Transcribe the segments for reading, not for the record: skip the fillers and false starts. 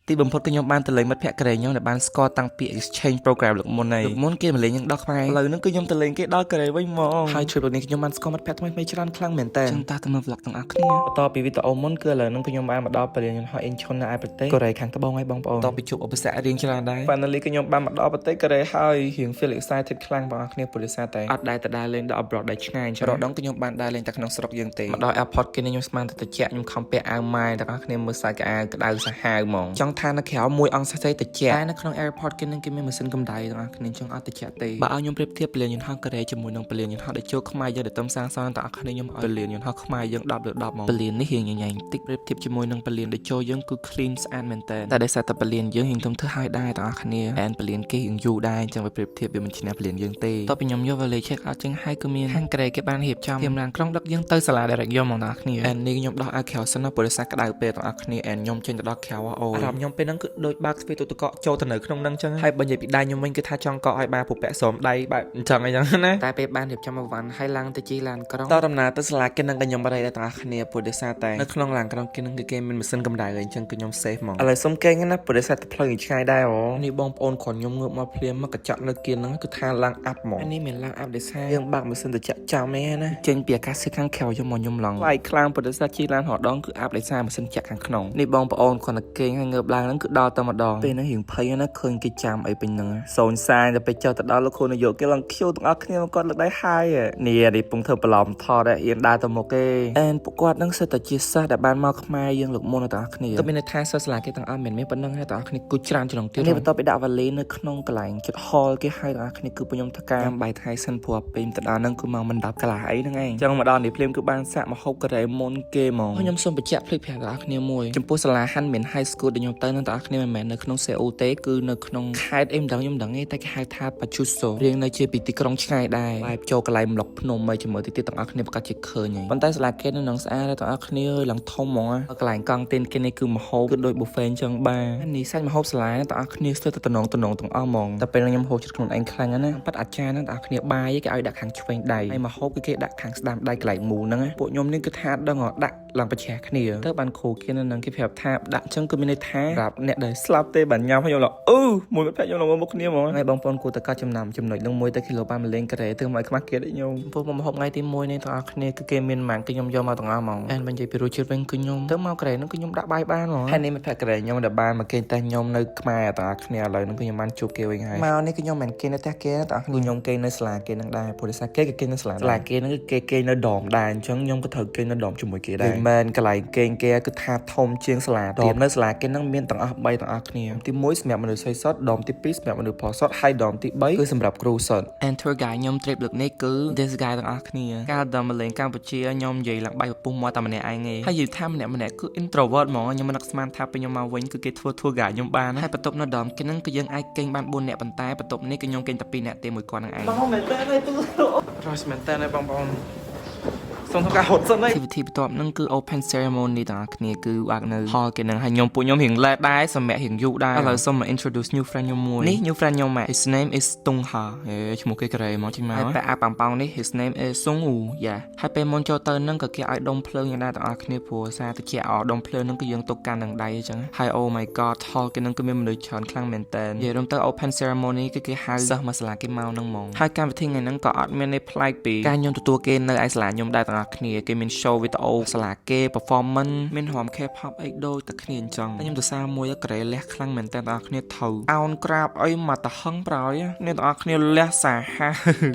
ទីបំផុតគឺខ្ញុំបានទៅលេងមិត្តភក្តិកូរ៉េខ្ញុំដែលបានស្គាល់តាំងពី exchange program លោកមុនហើយលោកមុនគេមកលេងយើងដល់ខ្មែរឥឡូវហ្នឹងគឺខ្ញុំទៅលេងគេដល់កូរ៉េវិញហ្មងហើយ trip នេះខ្ញុំបានស្គាល់មិត្តភក្តិថ្មីៗច្រើនខ្លាំងមែនតើចឹងតើទៅមើល vlog ទាំងអស់គ្នាបន្តពីវីដេអូមុនគឺឥឡូវហ្នឹងគឺខ្ញុំបានមកដល់បរិយាយន្តហោះ Incheon នៅឯប្រទេសកូរ៉េខាងត្បូងហើយបងប្អូនតពីជួបឧបសគ្គរៀងច្រើនដែរ finally គឺខ្ញុំបានមកដល់ប្រទេសកូរ៉េហើយរៀង feel excited ខ្លាំងបងប្អូនគ្នាព្រោះដោយសារតែអត់ដែរទៅដើរលេងដល់ abroad ដែរឆ្ងាយចឹងរដងគឺខ្ញុំបានដើរលេងតែក្នុងស្រុកយើងទេមកដល់ airport គេខ្ញុំស្មានតែត្រជាក់ខ្ញុំខំពាក់អាវម៉ាយទាំងអស់គ្នាមើលសាច់ក្អាវក្តៅសាហាវហ្មងចង់ថានៅក្រៅមួយអង្គសរសេរត្រជាក់តែនៅក្នុង airport គេនឹងគេមានម៉ាស៊ីនកម្ដៅទាំងអស់គ្នាចង់អត់ត្រជាក់ទេបើឲ្យខ្ញុំប្រៀបធៀបពលានយន្តហោះកូរ៉េជាមួយនឹងពលានយន្តហោះដែលចូលខ្មែរយើងដែលទំសាងសង់ទាំងអស់គ្នាខ្ញុំឲ្យពលានយន្តហោះខ្មែរយើង10លើ10ហ្មងពលាននេះរៀងញញែងតិចប្រៀបធៀបជាមួយនឹងពលានដែលចូលយើងគឺ clean ស្អាតមែនតើតែដោយសារតែពលានយើងរៀងធំធ្វើឲ្យដែរទាំងអស់គ្នាand ពលានគេរៀងយូរដែរអញ្ចឹងបើប្រៀបធៀបវាមិនឈ្នះពលានយើងទេតោះពីខ្ញុំយក village check out ចឹងហើយគឺមានខាងកូរ៉េគេបានរៀបចំធាមរានក្រុងដឹកយើងទៅសាលា direct យកមកទាំងអស់គ្នា and នេះខ្ញុំដោះអាវខែវសិនណាព្រោះដោយសារក្តៅពេកទាំងអស់គ្នា and ខ្ញុំចេញទៅដល់ខែវអូអារម្មណ៍ខ្ញុំពេលហ្នឹងគឺដូចបើកទ្វារទូទឹកកកចូលទៅនៅក្នុងហ្នឹងចឹងហើយបើនិយាយពីដៃខ្ញុំវិញគឺថាចង់កកឲ្យបានពុពាក់ស្រោមដៃបែបអញ្ចឹងអីចឹងណាតែពេលបានរៀបចំមកវ៉ាន់ហើយឡើងទៅជិះឡានក្រុងតដំណើរទៅសាលាគេនឹងខ្ញុំបាត់ហើយទាំងអស់គ្នាព្រោះដោយសារតែនៅក្នុងឡានក្រុងគេនឹងគឺគេមានម៉ាស៊ីនកម្ដៅអីចឹងគឺខ្ញុំ safe ហ្មងឥឡូវសុំគេងណាព្រោះដោយសារតែផ្លូវឆ្ងាយដែរអូនេះបងប្អូនគាត់ខ្ញុំងើបមកភ្លាមមកកញ្ចក់នៅគៀនហ្នឹងគឺថាឡើងអាប់ហ្មងនេះមានឡើងអាប់ដោយសារយើងបើកម៉ាស៊ីនទៅចាក់ចាំឯណាចេញពីអាកាសធាតុខាងក្រៅយកមកខ្ញុំឡងថ្លៃខ្លាំងព្រោះដោយសារជិះឡានរដងគឺអាប់ដោយសារម៉ាស៊ីនចាក់ខាងក្នុងនេះបងប្អូនគាត់តែគេងហើយងើបឡើងហ្នឹងគឺដល់តែម្ដងពេលហ្នឹងរៀងភ័យណាឃើញគេចាំអីពេញហ្នឹងសូនសាយទៅពេលចុះទៅដល់លោកគ្រូនាយកគេឡើងខៀវទាំងអស់គ្នាគាត់លើកដៃហើយនេះពងធ្វើប្រឡំថតអៀនដើរទៅមុខគេអែនពួកគាត់ហ្នឹងសិតតែជាសិស្សដែលបានមកខ្មែរយើងលោកមុនទាំងអស់គ្នាទៅមានន័យថាសិស្សសាលាគេទាំងអស់មិនមែនប៉ុណ្្នឹងទេទាំងអស់គ្នាគូច្រើនជាងទៀតនេះបន្ទាប់ពីដាក់វ៉ាលីនៅក្នុងកន្លែងជិត hall គេហើយទាំងអស់គ្នាគឺពួកខ្ញុំធ្វើការបាយថ្ងៃសិនព្រោះពេលទៅដល់ហ្នឹងគឺមកមិន10កន្លះអីហ្នឹងឯងចឹងមកដល់នេះភ្លាមគឺបានសាក់មកហូបកូរ៉េមុនគេហ្មងខ្ញុំសូមបញ្ជាក់ភ្លេចប្រាប់ទាំងអស់គ្នាមួយចំពោះសាលាហាន់មាន high school ដែលខ្ញុំទៅនឹងទាំងអស់គ្នាមិនមែននៅក្នុង Seoul ទេគឺនៅក្នុងខេត្តអីមិនដឹងខ្ញុំមិនដឹងទេតែគេហៅថា Pachuseau រៀងនៅជាពីទីក្រុងឆ្ងាយដែរបែបចូលកន្លែងម្លុកភ្នំអីជាមួយទីទាំងអស់គ្នាប្រកាសជាឃើញហើយប៉ុន្តែសាលាគេនៅនឹងស្អាតទាំងអស់គ្នាឡើងធំហ្មងកន្លែងកង់ទីនគេនេះគឺមហោបគឺដូច buffet អញ្ចឹងបាទនេះសាច់មហោបសាលាទាំងអស់គ្នាស្ទើរតែតំណងទាំងអស់ហ្មងតែពេលខ្ញុំហូបចិត្តខ្លួនឯងខ្លាំងណាស់ប៉ាត់អាចារ្យហ្នឹងទាំងអស់គ្នាបាយគេឲ្យដាក់ខាងឆ្វេងដៃហើយមហោបគឺគេដាក់ខាងស្ដាំដៃកន្លែងមូលហ្នឹងពួកខ្ញុំនេះគឺថាដឹងដាក់ឡើងប្រឆាគ្នាទៅបានគ្រូគេនឹងគេប្រាប់ថាដាក់អញ្ចឹងគឺមានន័យថាប្រាប់អ្នកដែលស្លាប់ទេបានញ៉ាំខ្ញុំឡមួយមិត្តភក្តិខ្ញុំឡើងមកគ្នាហ្មងហើយបងប្អូនគួរតែកត់ចំណាំចំណុចនឹងមួយទៅគីឡូបានមកលេងកូរ៉េទៅមកខ្មាស់គេដូចខ្ញុំព្រោះមកហូបថ្ងៃទី1នេះទាំងអស់គ្នាគឺគេមានម៉ាំងគឺខ្ញុំយកមកទាំងអស់ហ្មងអែនបញ្ជាពីរសជាតិវិញគឺខ្ញុំទៅមកកូរ៉េនោះគឺខ្ញុំដាក់បាយបានហ្មងហើយនេះមិត្តភក្តិកូរ៉េខ្ញុំដែលបានមកគេតែខ្ញុំនៅខ្មែរទាំងអស់គ្នាឥឡូវនោះគឺខ្ញុំបានជួបគេវិញហើយមកនេះគឺខ្ញុំមិនគេនៅផ្ទះគេទាំងអស់គ្នាខ្ញុំគេនៅសាលាគេនឹងដែរព្រោះដោយសារគេគេនៅសាលាគេនឹងគឺគេនៅដមដែរអញ្ចឹងខ្ញុំក៏ត្រូវគេនៅដមជាមួយគេដែរមិនកន្លែងគេគឺថាធំជាងសាលាដមនៅសាលាគេនឹងមានទាំងអស់3ទាំងអស់គ្នាទី1សម្រាប់មនុស្សស្រីសុទ្ធដមទី2សម្រាប់មនុស្សផសុទ្ធហើយដមទី3គឺសម្រាប់គ្រូសុទ្ធ and tour guide ខ្ញុំ trip លើកនេះគឺ this guy ទាំងអស់គ្នាកាលដល់មកលេងកម្ពុជាខ្ញុំនិយាយឡើងបាយពពុះមកតែម្នាក់ឯងឯងហើយនិយាយថាម្នាក់គឺ introvert ហ្មងខ្ញុំមិននឹកស្មានថាពេលខ្ញុំមកវិញគឺគេធ្វើ tour guide ខ្ញុំបានហើយបន្ទប់នៅដមគេនឹងគឺយើងអាចគេងបាន4នាក់ប៉ុន្តែបន្ទប់នេះគឺខ្ញុំគេងតែ2នាក់ទេមួយគាត់នឹងឯងបងមែនតើហើយទូរស់មែនតើបងប្អូនសូមធ្វើការហត់សិនហើយ activity បន្ទាប់ហ្នឹងគឺ open ceremony ទាំងអស់គ្នាគឺអាក់នៅ hall គេនឹងហើយខ្ញុំពួកខ្ញុំរៀង late ដែរសម្រាប់រៀងយូរដែរឥឡូវសូមមក introduce new friend ខ្ញុំមួយនេះ new friend ខ្ញុំម៉ាក់ his name is Tung Ha ឈ្មោះគេកូរ៉េមកចេញមកហើយប៉ាអាប៉ំប៉ោងនេះ his name is Sung Woo យ៉ាហើយពេលមុនចូលទៅហ្នឹងក៏គេឲ្យដុំភ្លើងយ៉ាងណាទាំងអស់គ្នាព្រោះសារតិចដុំភ្លើងហ្នឹងគឺយើងទុកកាន់នឹងដៃអញ្ចឹងហើយ oh my god hall គេហ្នឹងគឺមានមនុស្សច្រើនខ្លាំងមែនតើនិយាយរំទៅ open ceremony គឺគេហៅសិស្សមកសាលាគេមកហ្នឹងហ្មងហើយកម្មវិធីថ្ងៃហ្នឹងក៏អត់មានន័យប្លែកពីការខ្ញុំទទួលគេនៅឯសាលាខ្ញុំដែរទាំងអស់គ្នាគេមាន show វីដេអូសាលាគេ performance មានរំ K-pop អីដូចតែគ្នាអញ្ចឹងខ្ញុំទៅសារមួយកូរ៉េលះខ្លាំងមែនតើទាំងអស់គ្នាថៅអោនក្រាបអីមកតហឹងប្រោយអ្នកទាំងអស់គ្នាលះសាហ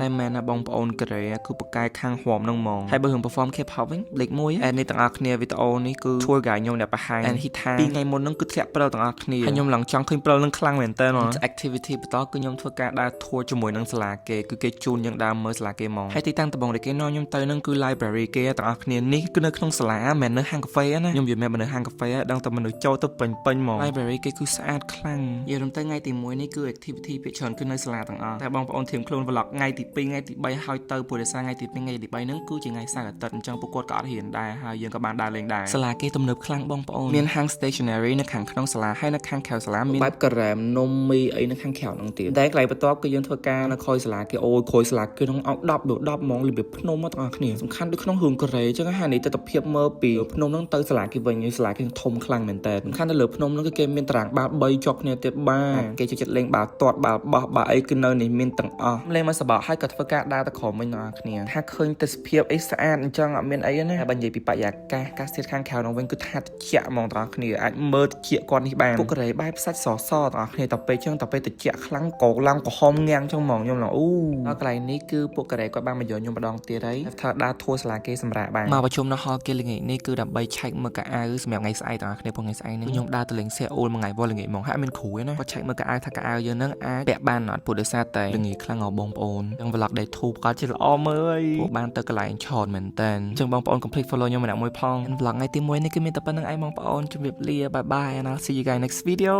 ាតែមែនណាបងប្អូនកូរ៉េគឺបកាយខាងហមហ្នឹងហ្មងហើយបើរឿង perform K-pop វិញលេខ1ហើយនេះទាំងអស់គ្នាវីដេអូនេះគឺ tour guide ខ្ញុំអ្នកបង្ហាញ and ហ៊ីថាពីថ្ងៃមុនហ្នឹងគឺធ្លាក់ព្រិលទាំងអស់គ្នាហើយខ្ញុំឡើងចង់ឃើញព្រិលហ្នឹងខ្លាំងមែនតើ activity បន្តគឺខ្ញុំធ្វើការដើរ tour ជាមួយនឹងសាលាគេគឺគេជូនយើងដើរមើលសាលាគេហ្មងហើយទីតាំងដំបូងដែលគេនាំខ្ញុំទៅហ្នឹងគឺ library គេទាំងអស់គ្នានេះគឺនៅក្នុងសាលាមិននៅហាងកាហ្វេណាខ្ញុំនិយាយមែននៅហាងកាហ្វេដឹងតែមនុស្សចូលទៅពេញហ្មង library គេគឺស្អាតខ្លាំងនិយាយរំទៅថ្ងៃទី1នេះគឺ activity ភាគច្រើនគឺនៅសាលាទាំងអស់តែបងប្អូនធៀមខ្លួន vlog ថ្ងៃទី2ថ្ងៃទី3ហើយទៅព្រោះដោយសារថ្ងៃទី2ថ្ងៃទី3ហ្នឹងគឺជាថ្ងៃសៅរ៍អាទិត្យអញ្ចឹងពួកគាត់ក៏អត់ហ៊ានដែរហើយយើងក៏បានដើរលេងដែរសាលាគេទំនើបខ្លាំងបងប្អូនមានហាង stationery នៅខាងក្នុងសាលាហើយនៅខាងក្រៅសាលាមានបែបការ៉េមនំមីអីនៅខាងក្រៅហ្នឹងទៀតតែកន្លែងបន្ទាប់គឺយើងធ្វើការនៅខ້ອຍសាលាគេអូយខ້ອຍសាលាគេហ្នឹងឲ្យ10 10ហ្មងរបៀបភ្នំមកទាំងអស់គ្នាសំខាន់ដូច ដូចក្នុងរឿងកូរ៉េចឹងហើយនេះទស្សនវិជ្ជាមើលពីភ្នំហ្នឹងទៅសាលាគេវិញសាលាគេធំខ្លាំងមែនតើសំខាន់ទៅលើភ្នំហ្នឹងគឺគេមានតារាងបាល់3ជាប់គ្នាទៀតបាទគេចូលចិត្តលេងបាល់ទាត់បាល់បោះបាល់អីគឺនៅនេះមានទាំងអស់លេងមកសបោហើយក៏ធ្វើការដើរទៅក្រោមវិញបងប្អូនគ្នាថាឃើញទេសភាពអីស្អាតអញ្ចឹងអត់មានអីណាបើនិយាយពីបរិយាកាសធាតុខាងក្រៅនោះវិញគឺថាត្រជាក់ហ្មងបងប្អូនគ្នាអាចមើលត្រជាក់គាត់នេះបានពួកកូរ៉េបែបសាច់សបងប្អូនគ្នាទៅពេលចឹងទៅពេលត្រជាក់ខ្លាំងក៏ឡើងក្រហមងាំងចឹងហ្មងខ្ញុំឡើងអូដល់កន្លែងនេះគឺពួកកូរ៉េគាត់បានមកយកខ្ញុំម្ដងទៀតហើយថាដើរធួសាលាគេសម្រាប់បានមកប្រជុំនៅហលគេល្ងាចនេះគឺដើម្បីឆែកមើលកៅអៅសម្រាប់ថ្ងៃស្អែកបងប្អូនគ្នាព្រោះថ្ងៃស្អែកនេះខ្ញុំដើរទៅលេងសេអូលមួយថ្ងៃវល់ល្ងាចហ្មងហើយអត់មានគ្រូទេណាគាត់ឆែកមើលកៅអៅថាកៅអៅយើងនឹងអាចពាក់បានអត់ព្រោះដោយសារតែល្ងាចខ្លាំងរបស់បងប្អូនចឹង vlog day 2គាត់ជាល្អមើលហើយពួកបានទៅកន្លែងឆតមែនតើចឹងបងប្អូន complete follow ខ្ញុំម្នាក់មួយផង vlog ថ្ងៃទី1នេះគឺមានតែប៉ុណ្្នឹងឯងបងប្អូនជម្រាបលា bye bye and I'll see you guys next video